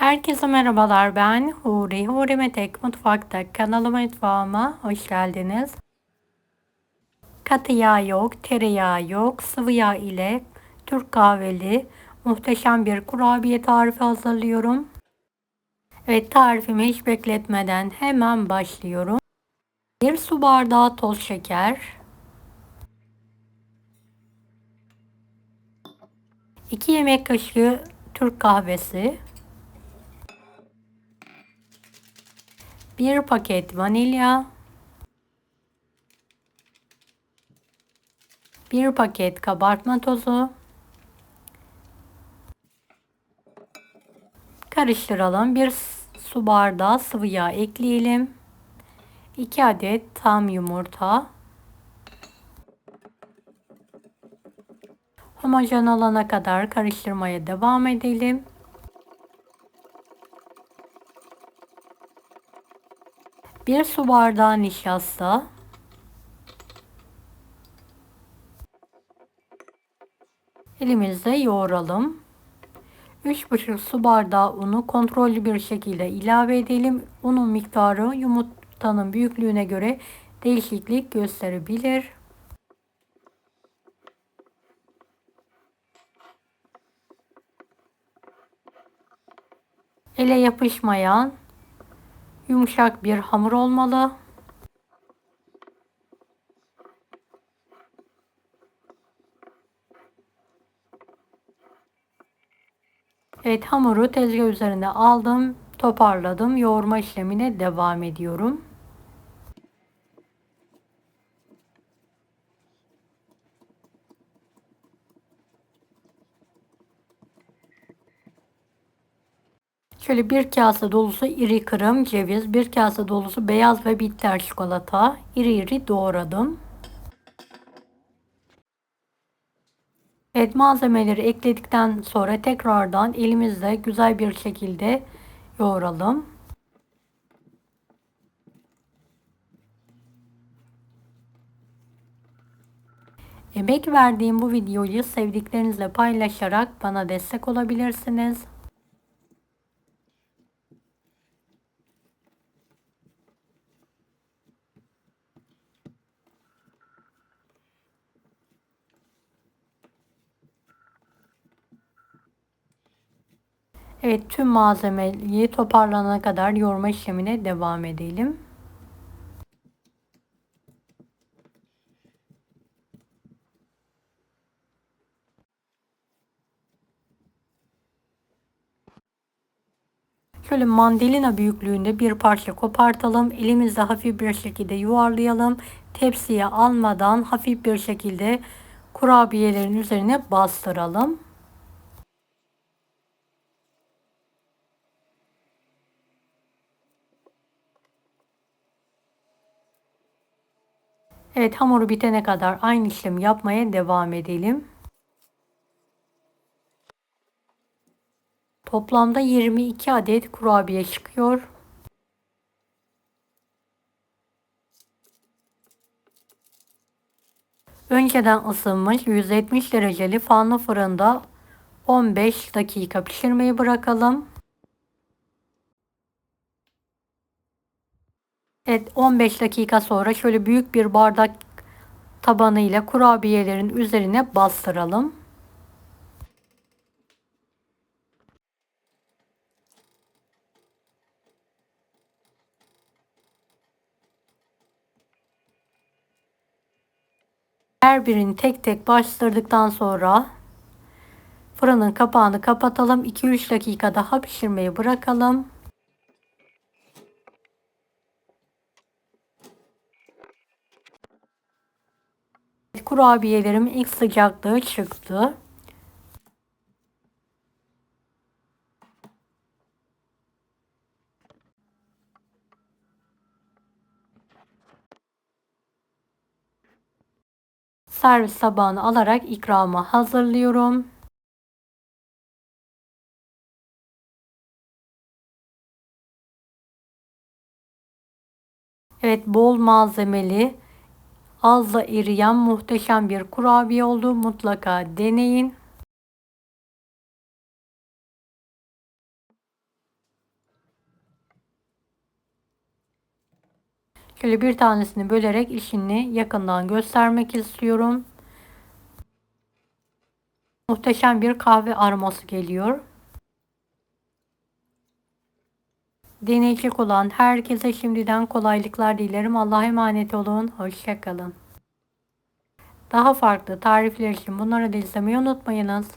Herkese merhabalar. Ben Huri. Huri Metek Mutfak'ta mutfağıma hoş geldiniz. Katı yağ yok, tereyağı yok, sıvı yağ ile Türk kahveli muhteşem bir kurabiye tarifi hazırlıyorum. Evet, tarifimi hiç bekletmeden hemen başlıyorum. 1 su bardağı toz şeker, 2 yemek kaşığı Türk kahvesi, 1 paket vanilya, 1 paket kabartma tozu. Karıştıralım. 1 su bardağı sıvı yağ ekleyelim. 2 adet tam yumurta. Homojen olana kadar karıştırmaya devam edelim. 1 su bardağı nişasta. Elimizle yoğuralım. 3,5 su bardağı unu kontrollü bir şekilde ilave edelim. Unun miktarı yumurtanın büyüklüğüne göre değişiklik gösterebilir. Ele yapışmayan yumuşak bir hamur olmalı. Evet, hamuru tezgah üzerine aldım, toparladım. Yoğurma işlemine devam ediyorum. Şöyle bir kase dolusu iri kırım ceviz, bir kase dolusu beyaz ve bitter çikolata iri iri doğradım. Evet, malzemeleri ekledikten sonra tekrardan elimizle güzel bir şekilde yoğuralım. Emek verdiğim bu videoyu sevdiklerinizle paylaşarak bana destek olabilirsiniz. Evet, tüm malzemeyi toparlanana kadar yoğurma işlemine devam edelim. Şöyle mandalina büyüklüğünde bir parça kopartalım. Elimizle hafif bir şekilde yuvarlayalım. Tepsiye almadan hafif bir şekilde kurabiyelerin üzerine bastıralım. Evet, hamuru bitene kadar aynı işlemi yapmaya devam edelim. Toplamda 22 adet kurabiye çıkıyor. Önceden ısınmış 170 dereceli fanlı fırında 15 dakika pişirmeyi bırakalım. Evet, 15 dakika sonra şöyle büyük bir bardak tabanıyla kurabiyelerin üzerine bastıralım. Her birini tek tek bastırdıktan sonra fırının kapağını kapatalım. 2-3 dakika daha pişirmeyi bırakalım. Kurabiyelerimin ilk sıcaklığı çıktı. Servis tabağına alarak ikramı hazırlıyorum. Evet, bol malzemeli, az da eriyen muhteşem bir kurabiye oldu. Mutlaka deneyin. Şöyle bir tanesini bölerek işini yakından göstermek istiyorum. Muhteşem bir kahve aroması geliyor. Deneyecek olan herkese şimdiden kolaylıklar dilerim. Allah'a emanet olun. Hoşça kalın. Daha farklı tarifler için bunları da izlemeyi unutmayınız.